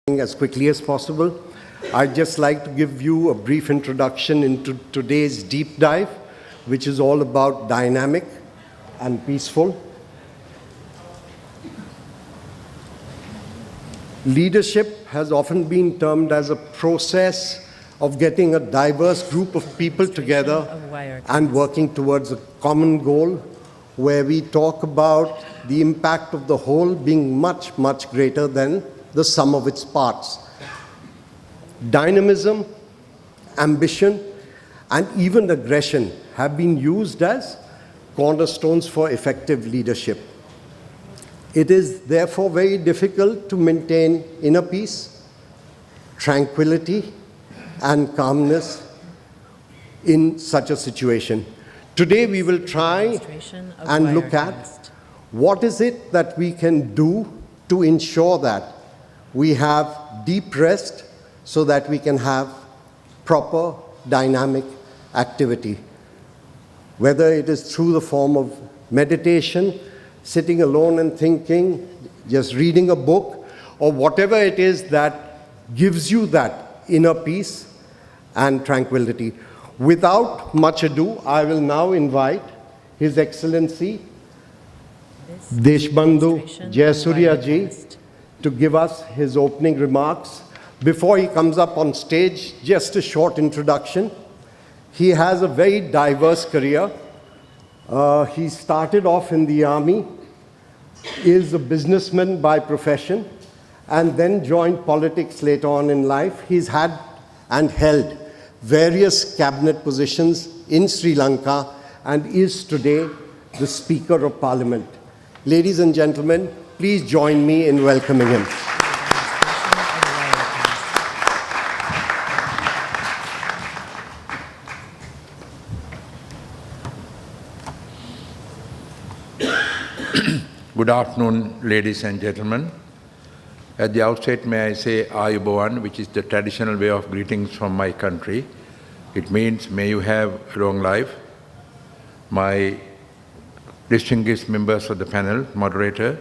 as quickly as possible. I'd just like to give you a brief introduction into today's deep dive, which is all about dynamic and peaceful. Leadership has often been termed as a process of getting a diverse group of people together and working towards a common goal where we talk about the impact of the whole being much, much greater than the sum of its parts. Dynamism, ambition, and even aggression have been used as cornerstones for effective leadership. It is therefore very difficult to maintain inner peace, tranquility, and calmness in such a situation. Today we will try and look at what is it that we can do to ensure that we have deep rest so that we can have proper dynamic activity. Whether it is through the form of meditation, sitting alone and thinking, just reading a book, or whatever it is that gives you that inner peace and tranquility. Without much ado, I will now invite His Excellency Deshbandhu Jayasuriya ji to give us his opening remarks. Before he comes up on stage, just a short introduction. He has a very diverse career. He started off in the army, is a businessman by profession, and then joined politics later on in life. He's had and held various cabinet positions in Sri Lanka and is today the Speaker of Parliament. Ladies and gentlemen, please join me in welcoming him. Good afternoon, ladies and gentlemen. At the outset, may I say Ayubowan, which is the traditional way of greetings from my country. It means, may you have a long life. My distinguished members of the panel, moderator,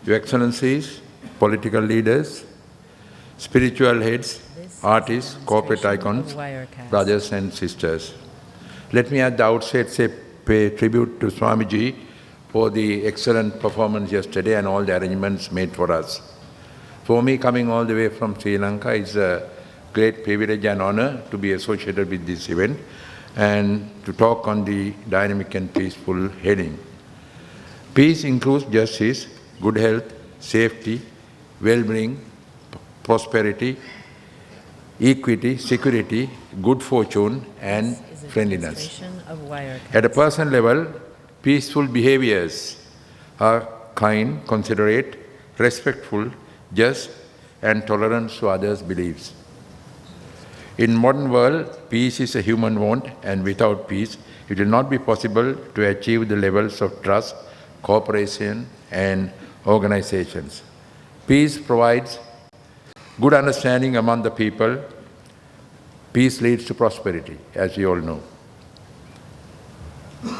Your Excellencies, political leaders, spiritual heads, artists, corporate icons, brothers and sisters. Let me at the outset pay tribute to Swamiji for the excellent performance yesterday and all the arrangements made for us. For me, coming all the way from Sri Lanka, is a great privilege and honor to be associated with this event and to talk on the dynamic and peaceful heading. Peace includes justice, good health, safety, well-being, prosperity, equity, security, good fortune, and friendliness. At a personal level, peaceful behaviors are kind, considerate, respectful, just, and tolerant to others' beliefs. In modern world, peace is a human want, and without peace, it will not be possible to achieve the levels of trust, cooperation, and organizations. Peace provides good understanding among the people. Peace leads to prosperity, as we all know.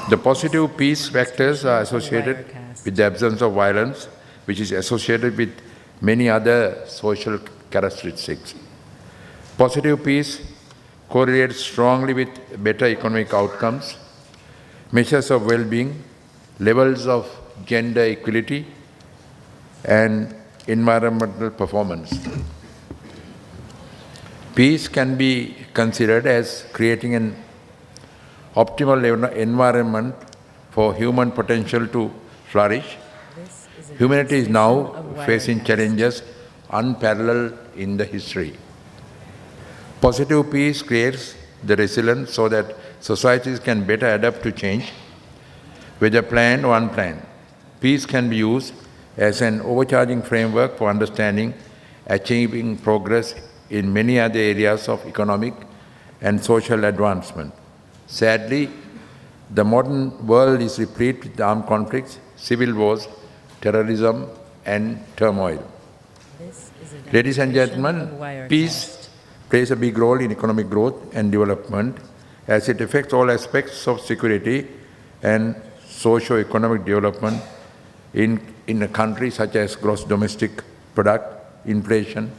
The positive peace factors are associated with the absence of violence, which is associated with many other social characteristics. Positive peace correlates strongly with better economic outcomes, measures of well-being, levels of gender equality, and environmental performance. Peace can be considered as creating an optimal environment for human potential to flourish. Humanity is now facing challenges unparalleled in the history. Positive peace creates the resilience so that societies can better adapt to change, whether planned or unplanned. Peace can be used as an overcharging framework for understanding, achieving progress in many other areas of economic and social advancement. Sadly, the modern world is replete with armed conflicts, civil wars, terrorism, and turmoil. Ladies and gentlemen, peace plays a big role in economic growth and development as it affects all aspects of security and socio-economic development in a country such as gross domestic product, inflation,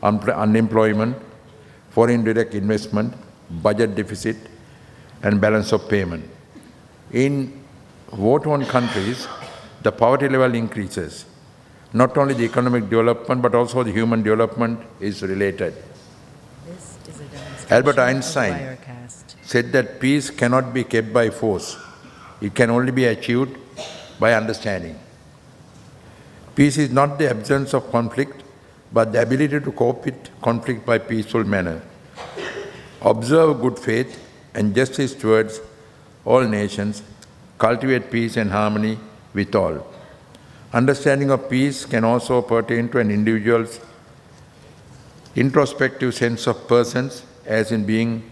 unemployment, foreign direct investment, budget deficit, and balance of payment. In war-torn countries, the poverty level increases. Not only the economic development, but also the human development is related. This is a demonstration Albert of Einstein Wirecast. said that peace cannot be kept by force. It can only be achieved by understanding. Peace is not the absence of conflict, but the ability to cope with conflict by peaceful manner. Observe good faith and justice towards all nations, cultivate peace and harmony with all. Understanding of peace can also pertain to an individual's introspective sense of persons, as in being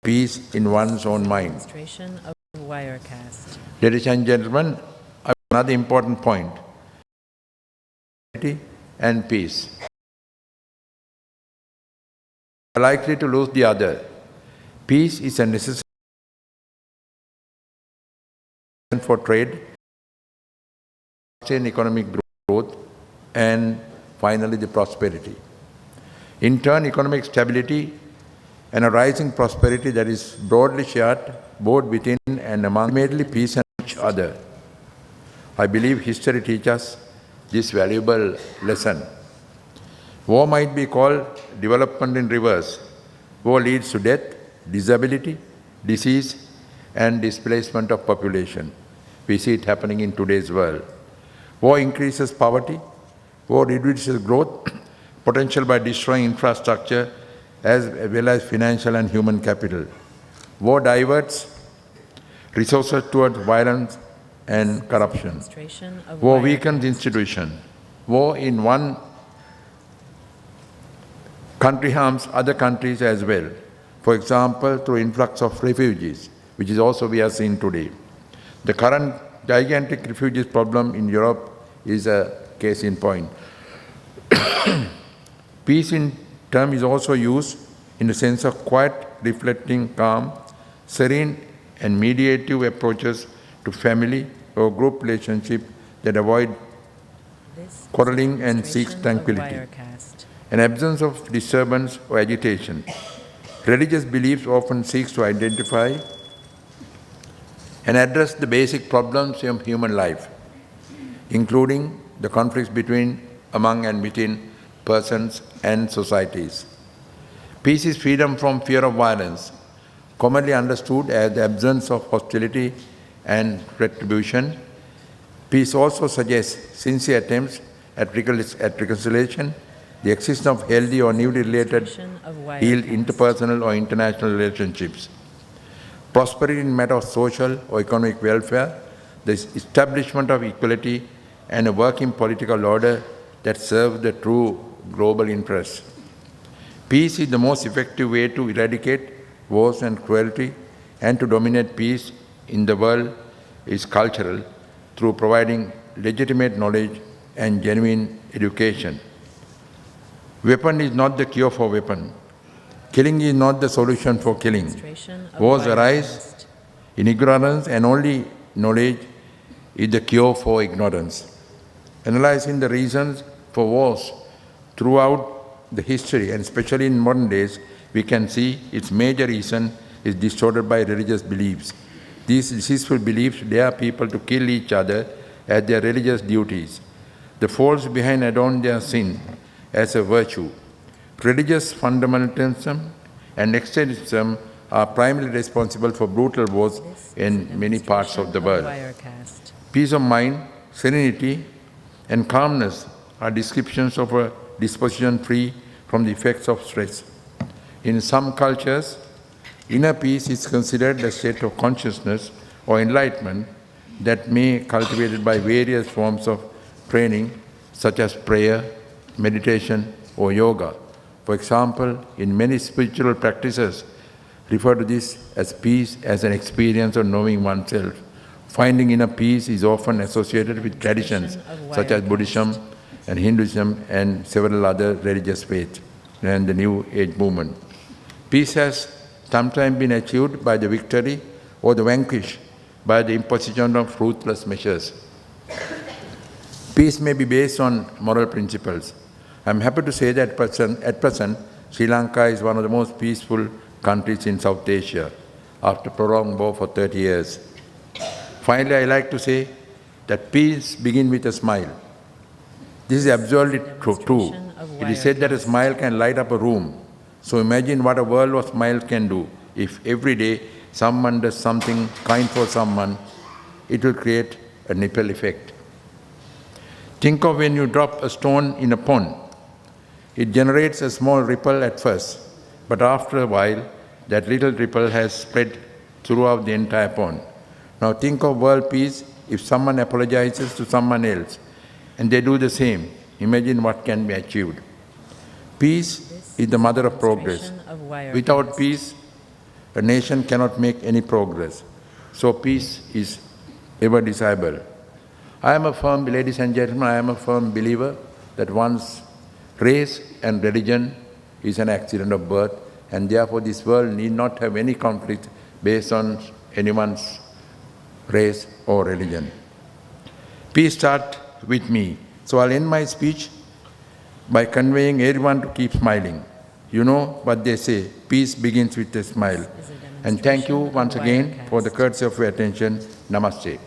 peace in one's own mind. Demonstration of Wirecast. Ladies and gentlemen, another important point: and peace. Are likely to lose the other. Peace is a necessary for trade, economic growth, and finally the prosperity. In turn, economic stability and a rising prosperity that is broadly shared both within and among ultimately peace and each other. I believe history teaches us this valuable lesson. War might be called development in reverse. War leads to death, disability, disease, and displacement of population. We see it happening in today's world. War increases poverty. War reduces growth potential by destroying infrastructure as well as financial and human capital. War diverts resources towards violence and corruption. Demonstration of War Wirecast. weakens institutions. War in one country harms other countries as well. For example, through influx of refugees, which is also we are seeing today. The current gigantic refugees problem in Europe is a case in point. Peace in term is also used in the sense of quiet, reflecting, calm, serene, and mediative approaches to family or group relationship that avoid This is a quarreling and seeks demonstration of tranquility. Wirecast. An absence of disturbance or agitation. Religious beliefs often seeks to identify and address the basic problems of human life, including the conflicts between, among, and within persons and societies. Peace is freedom from fear of violence, commonly understood as the absence of hostility and retribution. Peace also suggests sincere attempts at reconciliation, the existence of healthy or newly related, Demonstration of healed Wirecast. interpersonal or international relationships. Prosperity in matter of social or economic welfare, the establishment of equality, and a working political order that serves the true global interests. Peace is the most effective way to eradicate wars and cruelty, and to dominate peace in the world is cultural through providing legitimate knowledge and genuine education. Weapon is not the cure for weapon. Killing is not the solution for killing. Demonstration of Wars Wirecast. arise in ignorance, and only knowledge is the cure for ignorance. Analyzing the reasons for wars throughout the history, and especially in modern days, we can see its major reason is distorted by religious beliefs. These deceitful beliefs dare people to kill each other as their religious duties. The faults behind adorn their sin as a virtue. Religious fundamentalism and extremism are primarily responsible for brutal wars This is in a many parts of the demonstration world. Wirecast. Peace of mind, serenity, and calmness are descriptions of a disposition free from the effects of stress. In some cultures, inner peace is considered a state of consciousness or enlightenment that may be cultivated by various forms of training, such as prayer, meditation, or yoga. For example, in many spiritual practices, refer to this as peace as an experience of knowing oneself. Finding inner peace is often associated with traditions such as Buddhism and Hinduism and several other religious faiths and the New Age movement. Peace has sometimes been achieved by the victory or the vanquished by the imposition of ruthless measures. Peace may be based on moral principles. I'm happy to say that at present, Sri Lanka is one of the most peaceful countries in South Asia after prolonged war for 30 years. Finally, I like to say that peace begins with a smile. This is absolutely true. It is said that a smile can light up a room. So imagine what a world of smiles can do. If every day someone does something kind for someone, it will create a ripple effect. Think of when you drop a stone in a pond. It generates a small ripple at first, but after a while, that little ripple has spread throughout the entire pond. Now think of world peace if someone apologizes to someone else and they do the same. Imagine what can be achieved. Peace is the mother of progress. Without peace, a nation cannot make any progress. So peace is ever desirable. Ladies and gentlemen, I am a firm believer that one's race and religion is an accident of birth, and therefore this world need not have any conflict based on anyone's race or religion. Peace starts with me. So I'll end my speech by conveying everyone to keep smiling. You know what they say, peace begins with a smile. And thank you once again for the courtesy of your attention. Namaste.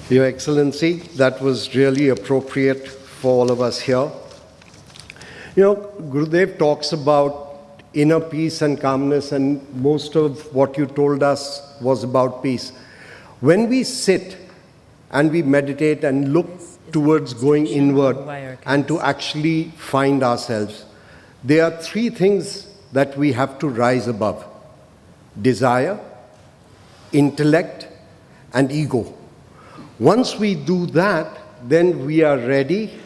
Your Excellency, that was really appropriate for all of us here. You know, Gurudev talks about inner peace and calmness, and most of what you told us was about peace. When we sit and we meditate and look towards going inward and to actually find ourselves, there are three things that we have to rise above: desire, intellect, and ego. Once we do that, then we are ready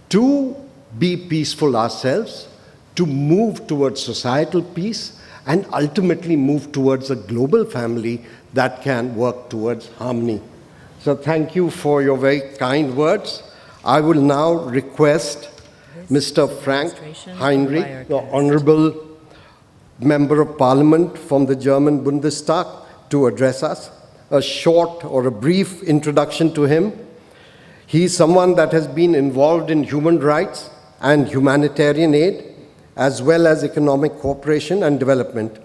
to be peaceful ourselves, to move towards societal peace, and ultimately move towards a global family that can work towards harmony. So thank you for your very kind words. I will now request Mr. Frank Heinrich, the Honorable Member of Parliament from the German Bundestag, to address us. A short or a brief introduction to him. He is someone that has been involved in human rights and humanitarian aid, as well as economic cooperation and development.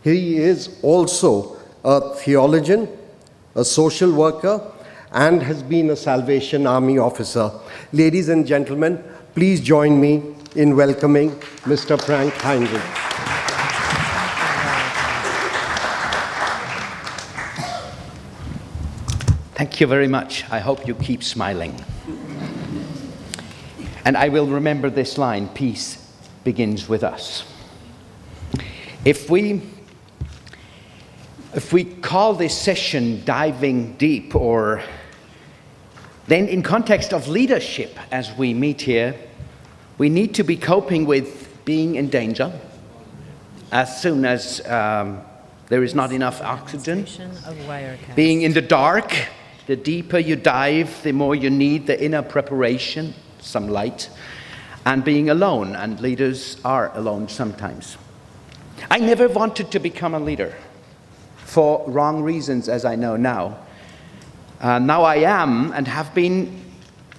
He is also a theologian, a social worker, and has been a Salvation Army officer. Ladies and gentlemen, please join me in welcoming Mr. Frank Heinrich. Thank you very much. I hope you keep smiling. And I will remember this line, peace begins with us. If we call this session diving deep, or then in context of leadership as we meet here, we need to be coping with being in danger as soon as there is not enough oxygen, being in the dark. The deeper you dive, the more you need the inner preparation, some light, and being alone, and leaders are alone sometimes. I never wanted to become a leader, for wrong reasons, as I know now. Now I am, and have been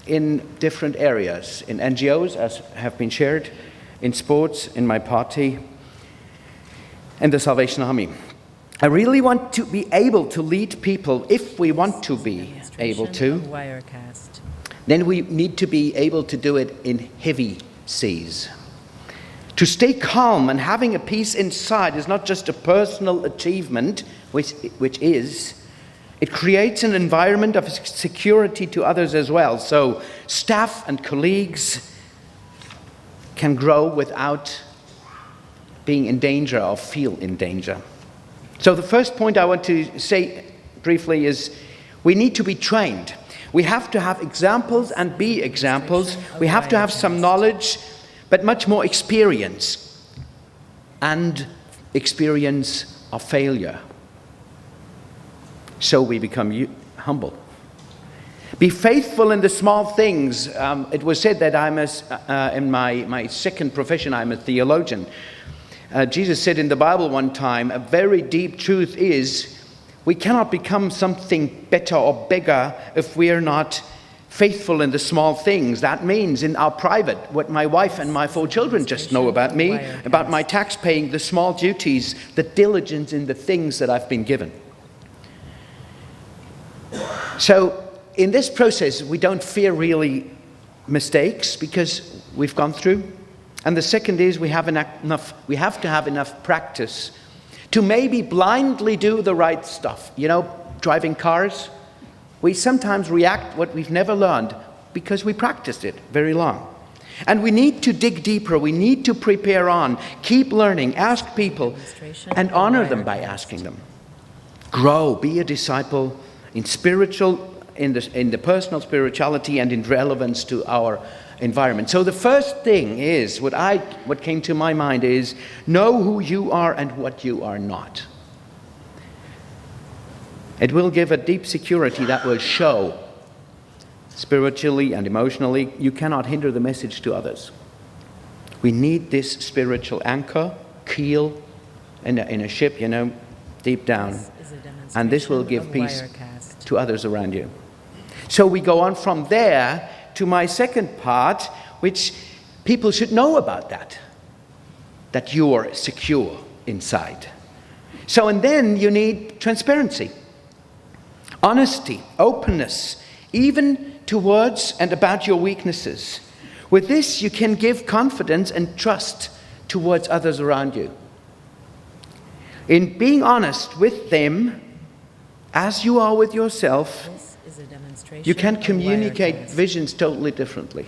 in different areas, in NGOs, as have been shared, in sports, in my party, and the Salvation Army. I really want to be able to lead people. If we want to be able to, then we need to be able to do it in heavy seas. To stay calm and having a peace inside is not just a personal achievement, which is, it creates an environment of security to others as well. So staff and colleagues can grow without being in danger or feel in danger. So the first point I want to say briefly is we need to be trained. We have to have examples and be examples. We have to have some knowledge, but much more experience, and experience of failure. So we become humble. Be faithful in the small things. It was said that in my second profession, I'm a theologian. Jesus said in the Bible one time, a very deep truth is we cannot become something better or bigger if we are not faithful in the small things. That means in our private, what my wife and my 4 children just know about me, about my tax paying, the small duties, the diligence in the things that I've been given. So in this process, we don't fear really mistakes because we've gone through. And the second is we have to have enough practice to maybe blindly do the right stuff. You know, driving cars, we sometimes react what we've never learned because we practiced it very long. And we need to dig deeper. We need to prepare on, keep learning, ask people, and honor them by asking them. Grow, be a disciple in the personal spirituality and in relevance to our environment. So the first thing is, what came to my mind is, know who you are and what you are not. It will give a deep security that will show spiritually and emotionally. You cannot hinder the message to others. We need this spiritual anchor, keel in a ship, you know, deep down. And this will give peace to others around you. So we go on from there to my second part, which people should know about that you are secure inside. So, and then you need transparency. Honesty, openness, even towards and about your weaknesses. With this, you can give confidence and trust towards others around you. In being honest with them, as you are with yourself, you can communicate visions totally differently.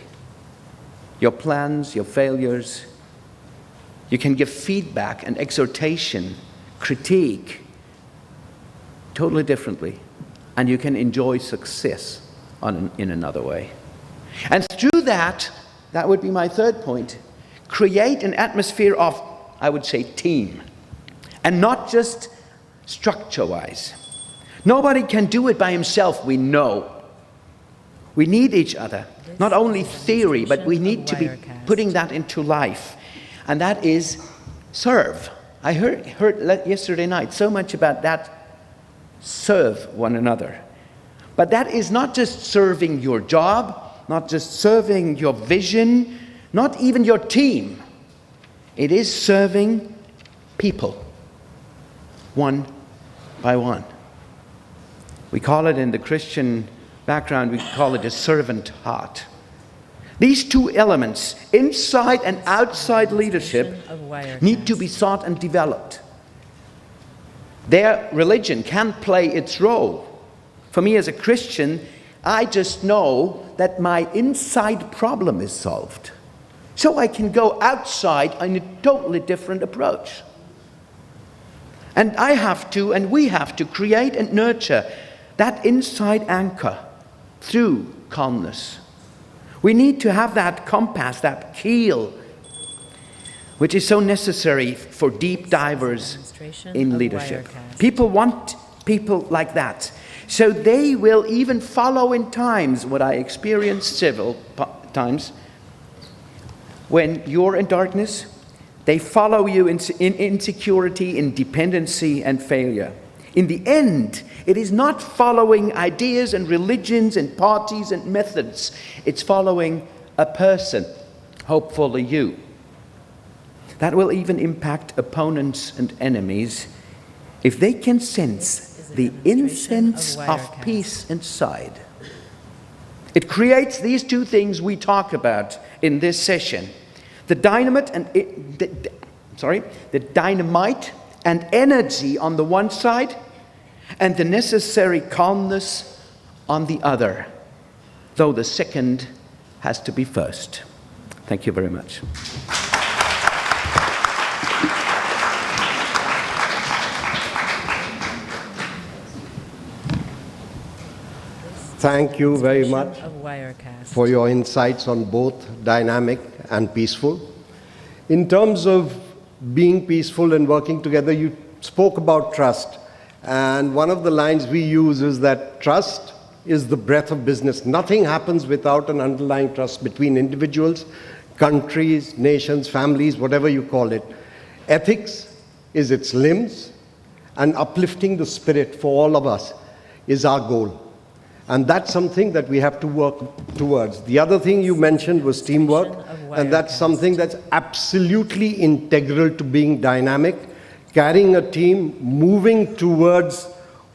Your plans, your failures. You can give feedback and exhortation, critique, totally differently. And you can enjoy success in another way. And through that would be my third point, create an atmosphere of, I would say, team. And not just structure-wise. Nobody can do it by himself, we know. We need each other. Not only theory, but we need to be putting that into life. And that is serve. I heard yesterday night so much about that. Serve one another. But that is not just serving your job, not just serving your vision, not even your team. It is serving people, one by one. We call it in the Christian background, we call it a servant heart. These two elements, inside and outside leadership, need to be sought and developed. Their religion can play its role. For me as a Christian, I just know that my inside problem is solved. So I can go outside in a totally different approach. And I have to, and we have to create and nurture that inside anchor through calmness. We need to have that compass, that keel, which is so necessary for deep divers in leadership. People want people like that. So they will even follow in times, what I experienced several times, when you're in darkness, they follow you in insecurity, in dependency and failure. In the end, it is not following ideas and religions and parties and methods. It's following a person, hopefully you. That will even impact opponents and enemies if they can sense the incense of peace inside. It creates these two things we talk about in this session. The dynamite and energy on the one side, and the necessary calmness on the other, though the second has to be first. Thank you very much. Thank you very much for your insights on both dynamic and peaceful. In terms of being peaceful and working together, you spoke about trust. And one of the lines we use is that trust is the breath of business. Nothing happens without an underlying trust between individuals, countries, nations, families, whatever you call it. Ethics is its limbs, and uplifting the spirit for all of us is our goal. And that's something that we have to work towards. The other thing you mentioned was teamwork, and that's something that's absolutely integral to being dynamic, carrying a team, moving towards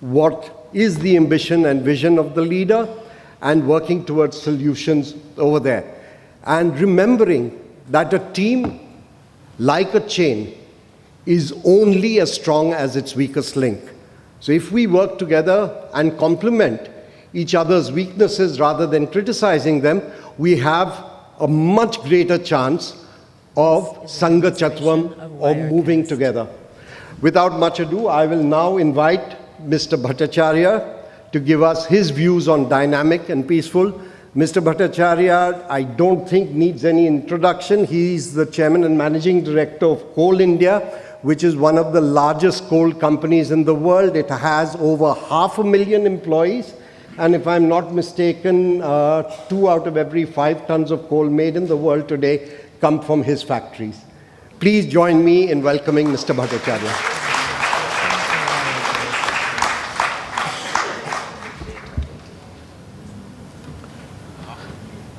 what is the ambition and vision of the leader, and working towards solutions over there. And remembering that a team, like a chain, is only as strong as its weakest link. So if we work together and complement each other's weaknesses rather than criticizing them, we have a much greater chance of Sangha Chatvam, or moving together. Without much ado, I will now invite Mr. Bhattacharya to give us his views on dynamic and peaceful. Mr. Bhattacharya, I don't think needs any introduction. He's the chairman and managing director of Coal India, which is one of the largest coal companies in the world. It has over 500,000 employees. And if I'm not mistaken, 2 out of every 5 tons of coal made in the world today come from his factories. Please join me in welcoming Mr. Bhattacharya.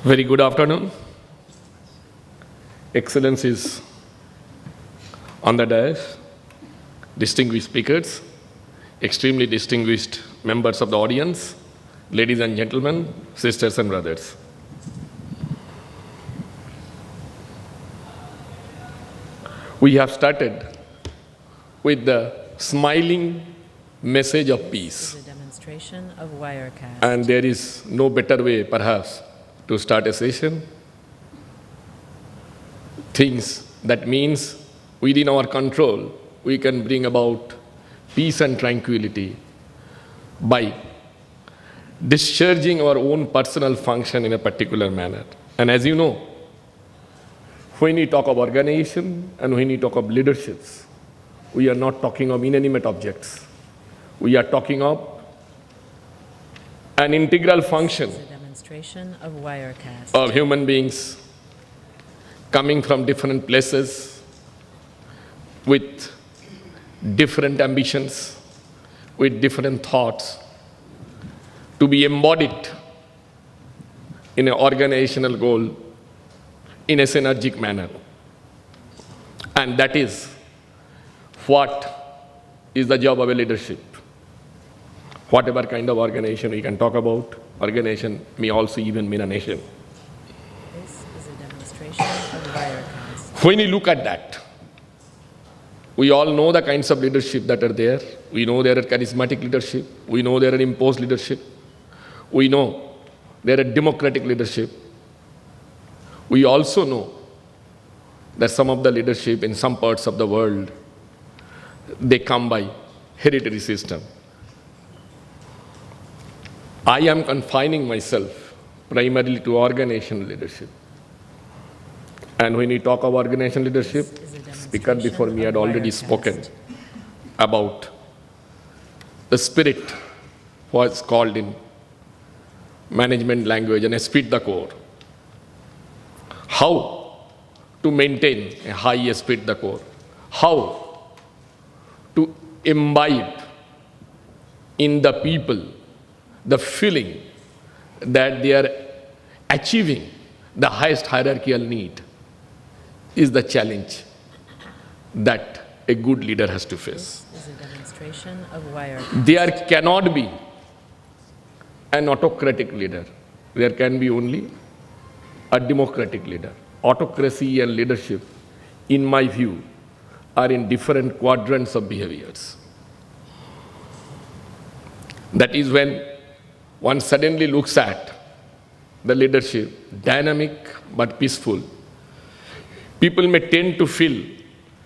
Very good afternoon. Excellencies on the dais, distinguished speakers, extremely distinguished members of the audience, ladies and gentlemen, sisters and brothers. We have started with the smiling message of peace. Is a demonstration of Wirecast. And there is no better way, perhaps, to start a session. Things that means within our control, we can bring about peace and tranquility by discharging our own personal function in a particular manner. And as you know, when we talk of organization and when we talk of leaderships, we are not talking of inanimate objects. We are talking of an integral function Is a demonstration of Wirecast. of human beings coming from different places with different ambitions, with different thoughts, to be embodied in an organizational goal in a synergic manner. And that is what is the job of a leadership. Whatever kind of organization we can talk about, organization may also even mean a nation. This is a demonstration of Wirecast. When you look at that, we all know the kinds of leadership that are there. We know there are charismatic leadership. We know there are imposed leadership. We know there are democratic leadership. We also know that some of the leadership in some parts of the world, they come by hereditary system. I am confining myself primarily to organizational leadership. And when we talk of organizational leadership, speaker before me had already spoken about the spirit, what's called in management language an esprit de corps. How to maintain a high esprit de corps. How to imbibe in the people the feeling that they are achieving the highest hierarchical need is the challenge that a good leader has to face. This is a demonstration of Wirecast. There cannot be an autocratic leader. There can be only a democratic leader. Autocracy and leadership, in my view, are in different quadrants of behaviors. That is when one suddenly looks at the leadership, dynamic but peaceful. People may tend to feel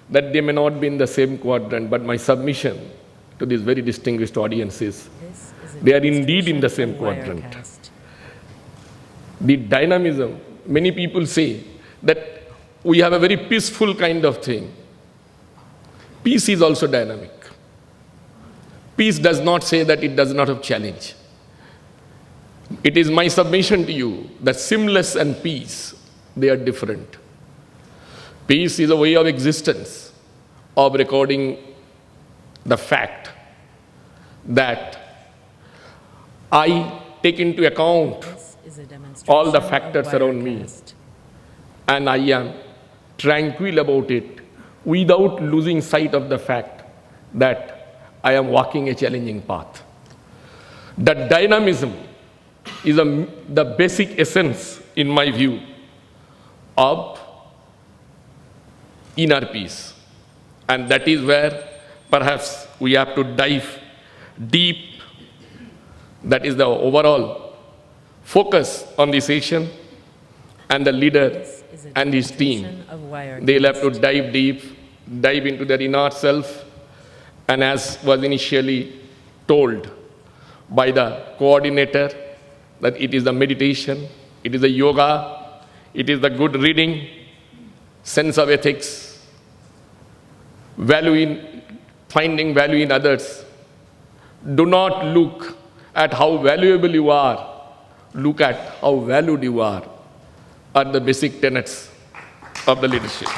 that they may not be in the same quadrant, but my submission to these very distinguished audiences, This is a they are indeed in the same demonstration of quadrant. Wirecast. The dynamism, many people say that we have a very peaceful kind of thing. Peace is also dynamic. Peace does not say that it does not have challenge. It is my submission to you that seamless and peace, they are different. Peace is a way of existence of recording the fact that I take into account This is a demonstration all the of factors around me, Wirecast. and I am tranquil about it without losing sight of the fact that I am walking a challenging path. The dynamism is the basic essence, in my view, of inner peace. And that is where perhaps we have to dive deep. That is the overall focus on this session, and the leader This is a and his team. demonstration of Wirecast. They'll have to dive deep, dive into their inner self, and as was initially told by the coordinator, that it is the meditation, it is the yoga, it is the good reading, sense of ethics, finding value in others. Do not look at how valuable you are, look at how valued you are the basic tenets of the leadership.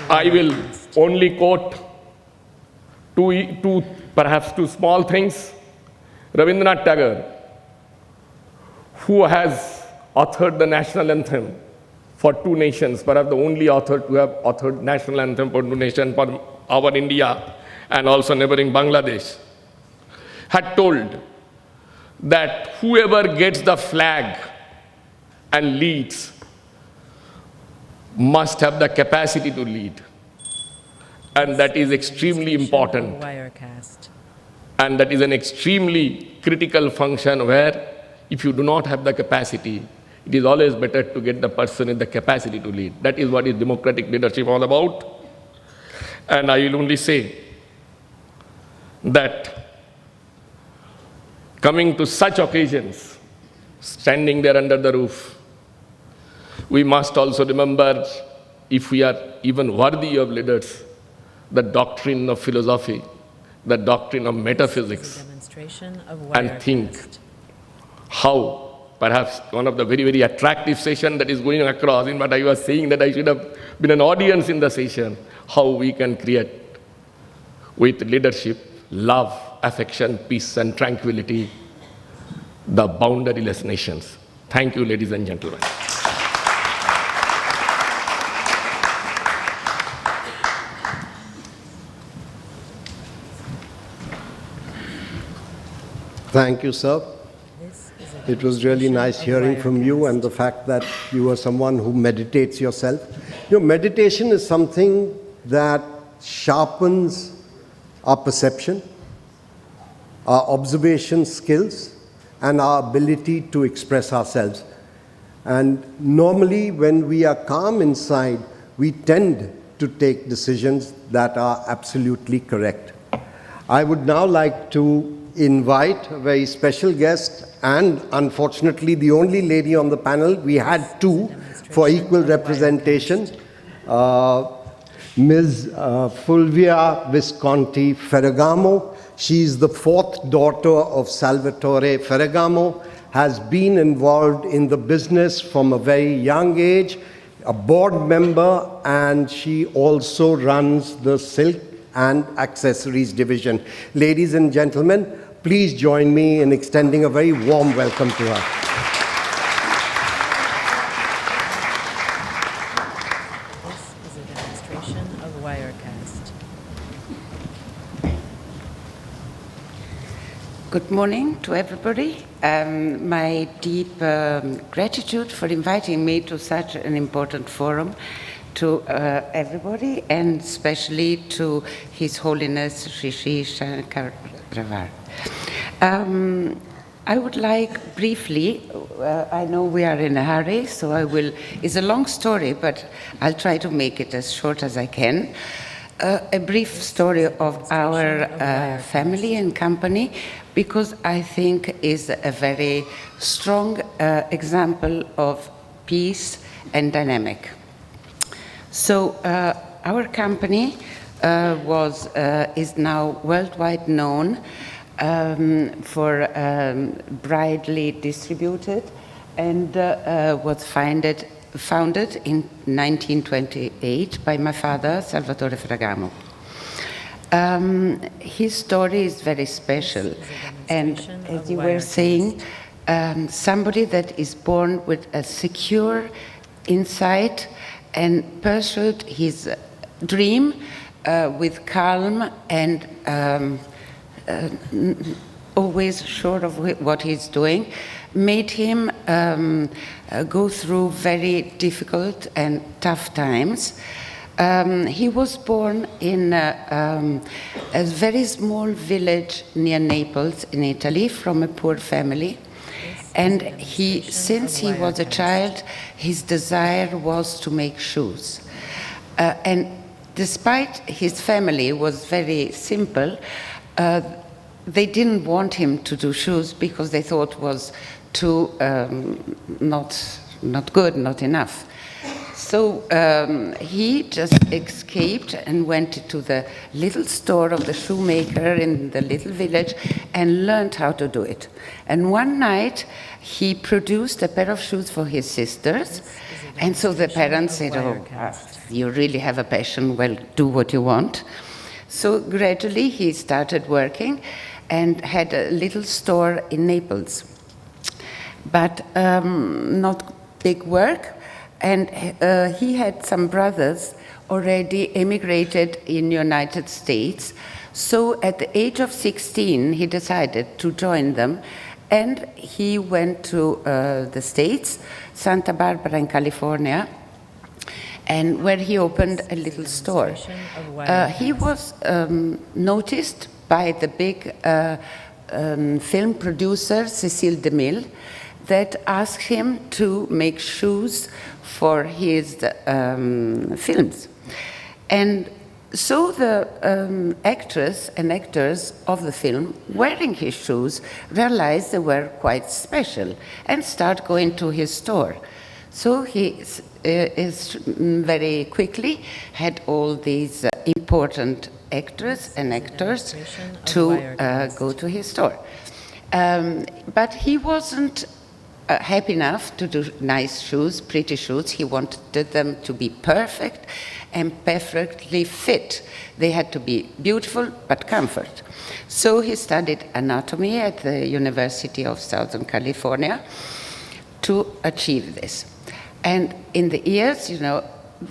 I will only quote perhaps two small things. Rabindranath Tagore, who has authored the national anthem for two nations, perhaps the only author to have authored national anthem for two nations, for our India and also neighboring Bangladesh, had told that whoever gets the flag and leads must have the capacity to lead. And that is extremely important. Wirecast. And that is an extremely critical function where if you do not have the capacity, it is always better to get the person with the capacity to lead. That is what is democratic leadership all about. And I will only say that coming to such occasions, standing there under the roof, we must also remember, if we are even worthy of leaders, the doctrine of philosophy, the doctrine of This is metaphysics, a demonstration of and think Wirecast. how perhaps one of the very, very attractive session that is going across, in what I was saying that I should have been an audience in the session, how we can create with leadership, love, affection, peace and tranquility, the boundaryless nations. Thank you, ladies and gentlemen. Thank you, sir. This is a It was really demonstration nice of hearing from you Wirecast. and the fact that you are someone who meditates yourself. Meditation is something that sharpens our perception, our observation skills, and our ability to express ourselves. And normally, when we are calm inside, we tend to take decisions that are absolutely correct. I would now like to invite a very special guest, and unfortunately the only lady on the panel. We had two for equal representation. Ms. Fulvia Visconti Ferragamo. She's the fourth daughter of Salvatore Ferragamo, has been involved in the business from a very young age, a board member, and she also runs the silk and accessories division. Ladies and gentlemen, please join me in extending a very warm welcome to her. This is a demonstration of Wirecast. Good morning to everybody. My deep gratitude for inviting me to such an important forum, to everybody, and especially to His Holiness Sri Shankar. I would like briefly, I know we are in a hurry, so it's a long story, but I'll try to make it as short as I can. A brief story of our family and company, because I think is a very strong example of peace and dynamic. So our company is now worldwide known for widely distributed, and was founded founded in 1928 by my father, Salvatore Ferragamo. His story is very special, and as you were saying, somebody that is born with a secure insight and pursued his dream with calm and always sure of what he's doing, made him go through very difficult and tough times. He was born in a very small village near Naples in Italy from a poor family. And since he was a child, his desire was to make shoes. And despite his family was very simple, they didn't want him to do shoes because they thought was too not good, not enough. So he just escaped and went to the little store of the shoemaker in the little village and learned how to do it. And one night he produced a pair of shoes for his sisters. And so the parents said, "Oh, you really have a passion, well, do what you want." So gradually he started working and had a little store in Naples. But not big work. And he had some brothers already emigrated in the United States. So at the age of 16, he decided to join them. And he went to the States, Santa Barbara in California, and where he opened a little store. He was noticed by the big film producer, Cécile DeMille, that asked him to make shoes for his films. And so the actress and actors of the film, wearing his shoes, realized they were quite special and start going to his store. So he very quickly had all these important actors and actors to go to his store. But he wasn't happy enough to do nice shoes, pretty shoes. He wanted them to be perfect and perfectly fit. They had to be beautiful but comfort. So he studied anatomy at the University of Southern California to achieve this. And in the years,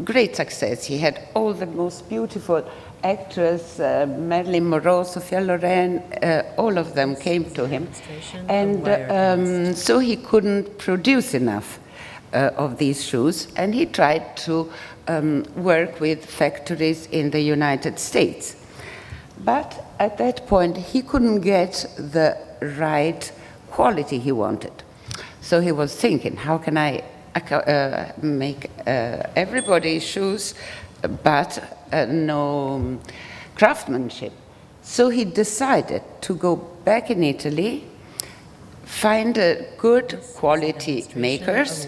great success. He had all the most beautiful actors, Marilyn Monroe, Sophia Loren, all of them came to him. And so he couldn't produce enough of these shoes, and he tried to work with factories in the United States. But at that point, he couldn't get the right quality he wanted. So he was thinking, how can I make everybody's shoes, but no craftsmanship? So he decided to go back in Italy, find a good quality makers,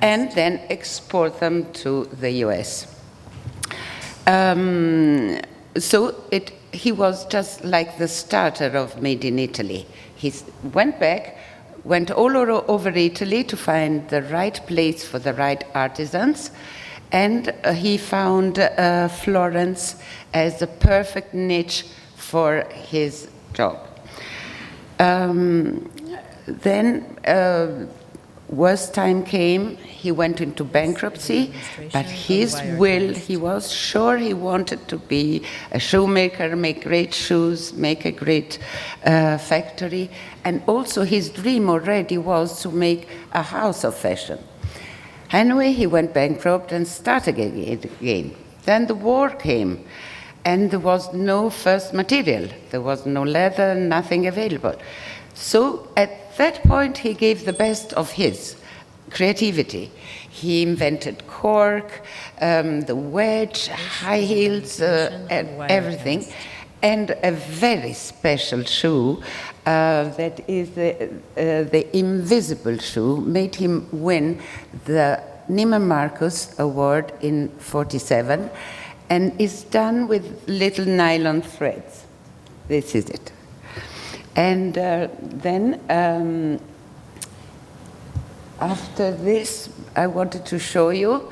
and then export them to the US. He was just like the starter of Made in Italy. He went back, went all over Italy to find the right place for the right artisans, and he found Florence as the perfect niche for his job. Then worst time came, he went into bankruptcy, but his will, he was sure he wanted to be a shoemaker, make great shoes, make a great factory, and also his dream already was to make a house of fashion. Anyway, he went bankrupt and started again. Then the war came, and there was no first material. There was no leather, nothing available. So at that point, he gave the best of his creativity. He invented cork, the wedge, high heels, and everything. And a very special shoe that is the invisible shoe made him win the Neiman Marcus Award in '47, and is done with little nylon threads. This is it. And then After this, I wanted to show you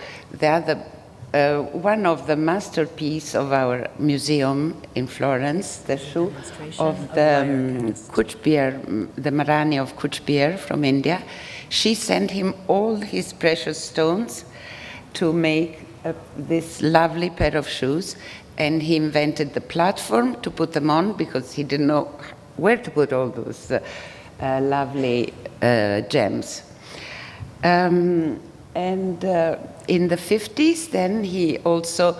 one of the masterpieces of our museum in Florence, the shoe of the Kuchbir, the Maharani of Kuchbir from India. She sent him all his precious stones to make this lovely pair of shoes, and he invented the platform to put them on because he didn't know where to put all those lovely gems. In the 50s, then he also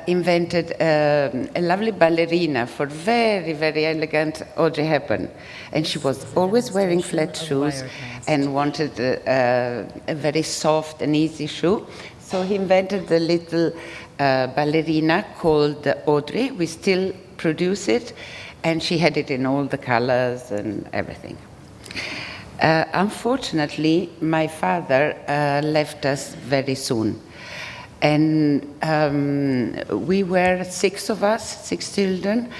invented a lovely ballerina for very, very elegant Audrey Hepburn. And she was always wearing flat shoes and wanted a very soft and easy shoe. So he invented the little ballerina called Audrey. We still produce it, and she had it in all the colors and everything. Unfortunately, my father left us very soon. And we were 6 of us, 6 children,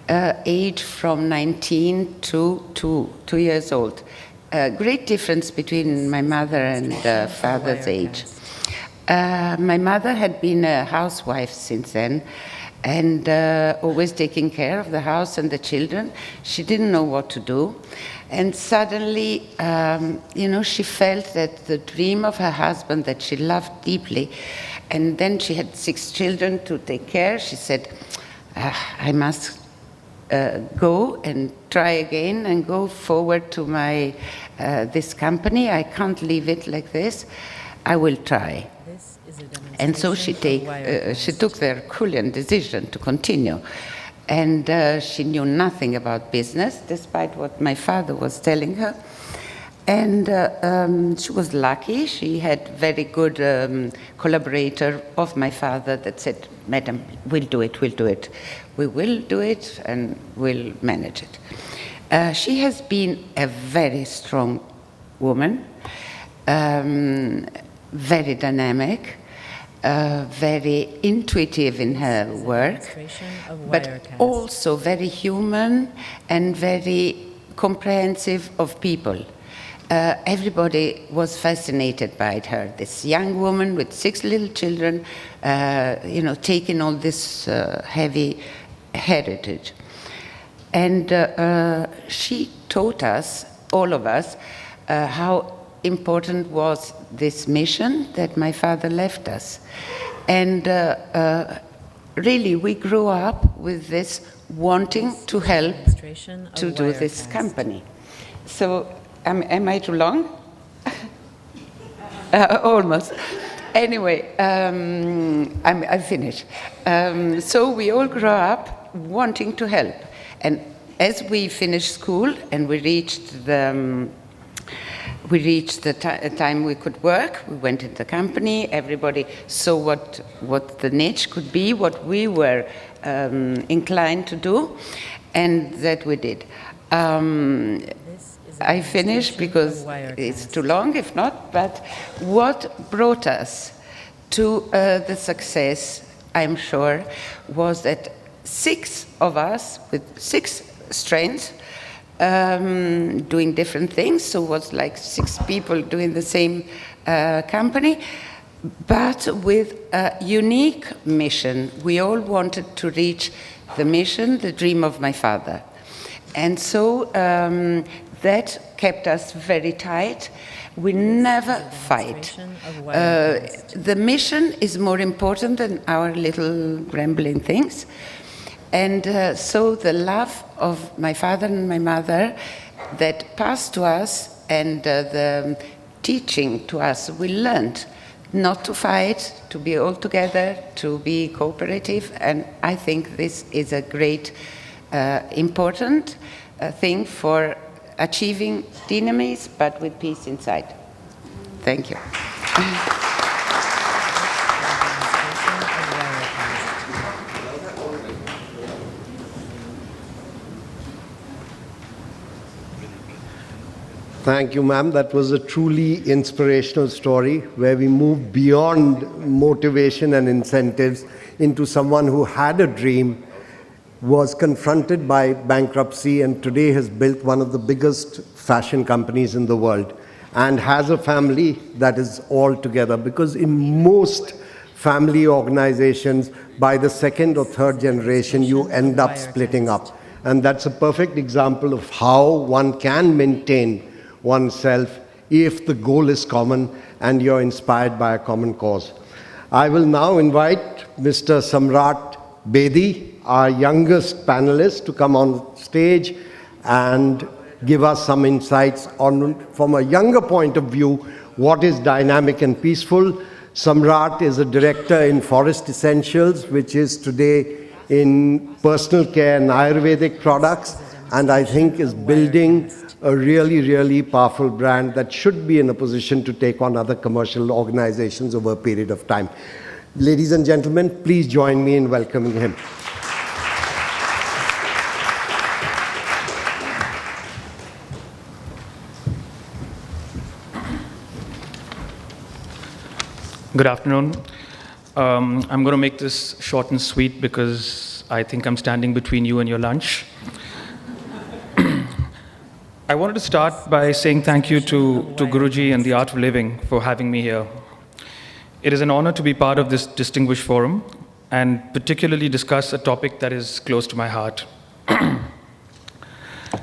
aged from 19 to 2 years old. Great difference between my mother and father's age. My mother had been a housewife since then, and always taking care of the house and the children. She didn't know what to do. And suddenly, she felt that the dream of her husband that she loved deeply, and then she had 6 children to take care. She said, I must go and try again and go forward to my this company. I can't leave it like this. I will try. And so she took the Herculean decision to continue. And she knew nothing about business, despite what my father was telling her. And she was lucky. She had very good collaborator of my father that said, Madam, we'll do it. We will do it, and we'll manage it. She has been a very strong woman, very dynamic, very intuitive in her work, but also very human and very comprehensive of people. Everybody was fascinated by her, this young woman with 6 little children, taking all this heavy heritage. And she taught us, all of us, how important was this mission that my father left us. And really, we grew up with this wanting to help to do this company. So, am I too long? Almost. Anyway, I finished. So we all grew up wanting to help. And as we finished school and we reached the time we could work, we went into the company, everybody saw what the niche could be, what we were inclined to do, and that we did. I finish because it's too long, if not, but what brought us to the success, I'm sure, was that 6 of us with 6 strengths doing different things, so it was like 6 people doing the same company, but with a unique mission. We all wanted to reach the mission, the dream of my father. And so that kept us very tight. We never fight. The mission is more important than our little rambling things. And so the love of my father and my mother that passed to us, and the teaching to us, we learned not to fight, to be all together, to be cooperative. And I think this is a great, important thing for achieving dynamis, but with peace inside. Thank you. Thank you, ma'am. That was a truly inspirational story where we moved beyond motivation and incentives into someone who had a dream, was confronted by bankruptcy, and today has built one of the biggest fashion companies in the world. and has a family that is all together. Because in most family organizations, by the second or third generation, you end up splitting up. And that's a perfect example of how one can maintain oneself if the goal is common and you're inspired by a common cause. I will now invite Mr. Samrat Bedi, our youngest panelist, to come on stage and give us some insights on, from a younger point of view, what is dynamic and peaceful. Samrat is a director in Forest Essentials, which is today in personal care and Ayurvedic products, and I think is building a really, really powerful brand that should be in a position to take on other commercial organizations over a period of time. Ladies and gentlemen, please join me in welcoming him. Good afternoon. I'm going to make this short and sweet because I think I'm standing between you and your lunch. I wanted to start by saying thank you to Guruji and the Art of Living for having me here. It is an honor to be part of this distinguished forum and particularly discuss a topic that is close to my heart.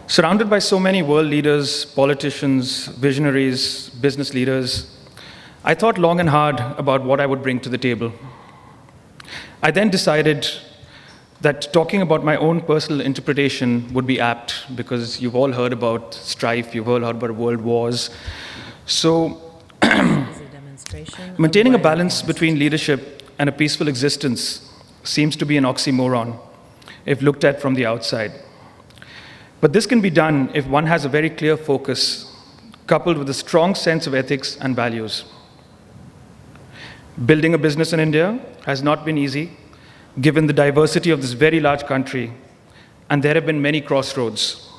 Surrounded by so many world leaders, politicians, visionaries, business leaders, I thought long and hard about what I would bring to the table. I then decided that talking about my own personal interpretation would be apt because you've all heard about strife, you've all heard about world wars. So maintaining a balance between leadership and a peaceful existence seems to be an oxymoron if looked at from the outside. But this can be done if one has a very clear focus, coupled with a strong sense of ethics and values. Building a business in India has not been easy, given the diversity of this very large country, and there have been many crossroads.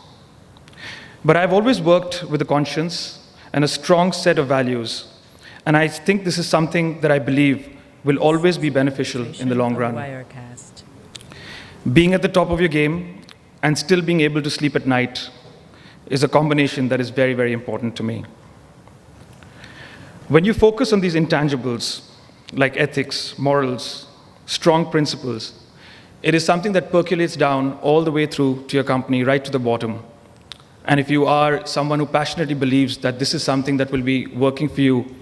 But I've always worked with a conscience and a strong set of values, and I think this is something that I believe will always be beneficial in the long run. Being at the top of your game and still being able to sleep at night is a combination that is very, very important to me. When you focus on these intangibles, like ethics, morals, strong principles, it is something that percolates down all the way through to your company, right to the bottom. And if you are someone who passionately believes that this is something that will be working for you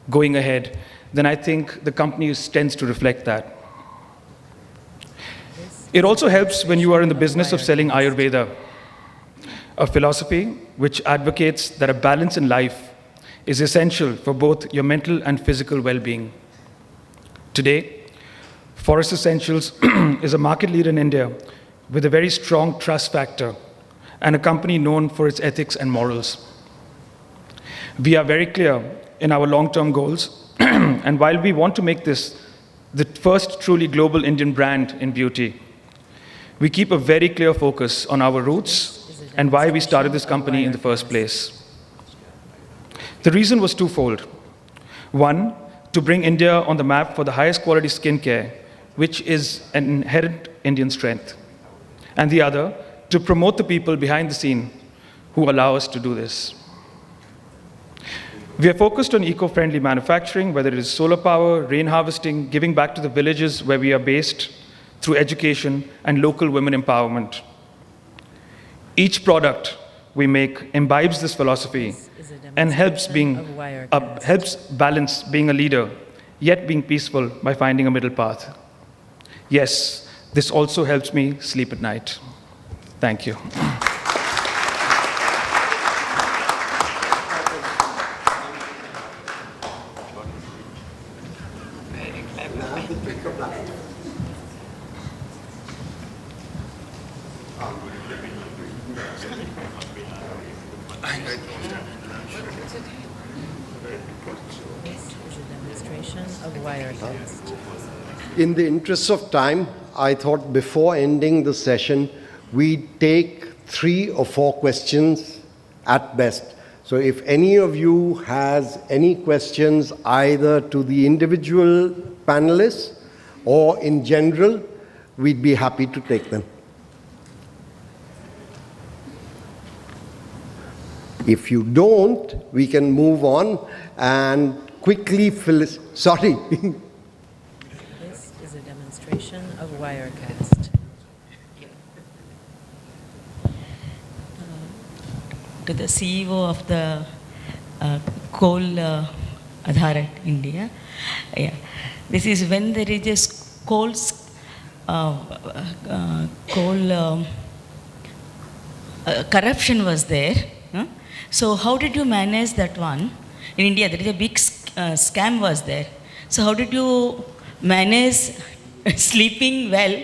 going ahead, then I think the company tends to reflect that. It also helps when you are in the business of selling Ayurveda, a philosophy which advocates that a balance in life is essential for both your mental and physical well-being. Today, Forest Essentials is a market leader in India with a very strong trust factor and a company known for its ethics and morals. We are very clear in our long-term goals, and while we want to make this the first truly global Indian brand in beauty, we keep a very clear focus on our roots and why we started this company in the first place. The reason was twofold. One, to bring India on the map for the highest quality skincare, which is an inherent Indian strength. And the other, to promote the people behind the scene who allow us to do this. We are focused on eco-friendly manufacturing, whether it is solar power, rain harvesting, giving back to the villages where we are based through education and local women empowerment. Each product we make imbibes this philosophy and helps balance being a leader, yet being peaceful by finding a middle path. Yes, this also helps me sleep at night. Thank you. In the interest of time, I thought before ending the session, we'd take 3 or 4 questions at best. So if any of you has any questions either to the individual panelists or in general, we'd be happy to take them. If you don't, we can move on and quickly sorry. This is a demonstration of Wirecast. To the CEO of the coal Adhar India. Yeah. This is when there is a coal corruption was there. So how did you manage that one? In India, there is a big scam was there. So how did you manage sleeping well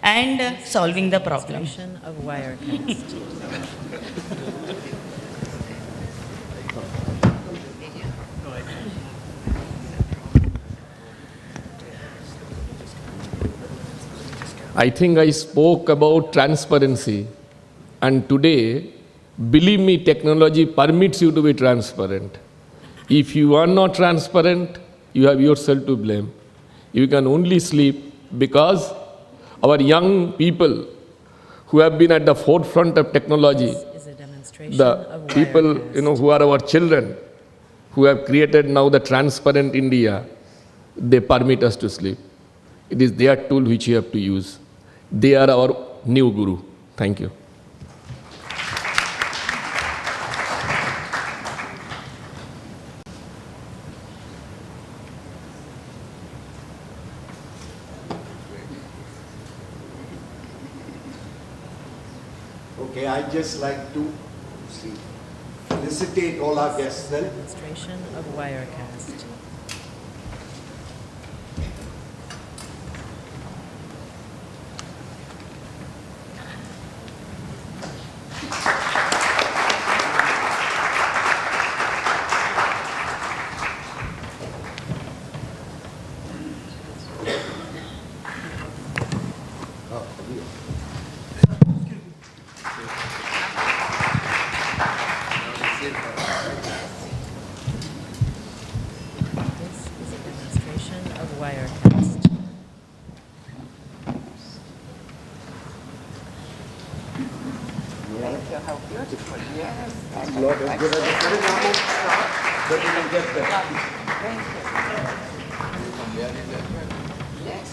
and solving the problem? Demonstration of Wirecast. I think I spoke about transparency, and today, believe me, technology permits you to be transparent. If you are not transparent, you have yourself to blame. You can only sleep because our young people who have been at the forefront of technology, This is a demonstration the of people Wirecast. who are our children, who have created now the transparent India, they permit us to sleep. It is their tool which you have to use. They are our new guru. Thank you. Okay, I'd just like to felicitate all our guests then. Demonstration of Wirecast. This is a demonstration of Wirecast. Thank you, how beautiful, yes. Not as good as the Parinamo start, but we will get there. Thank you. Yes.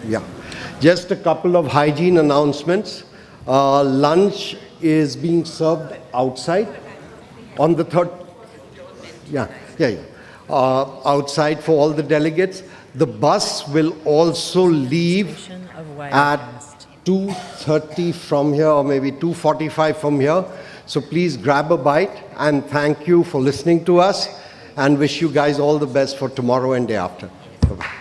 Yeah. Just a couple of hygiene announcements. Lunch is being served outside on the third. Yeah. Outside for all the delegates. The bus will also leave Demonstration of at Wirecast. 2:30 from here, or maybe 2:45 from here. So please grab a bite, and thank you for listening to us, and wish you guys all the best for tomorrow and day after. Bye-bye.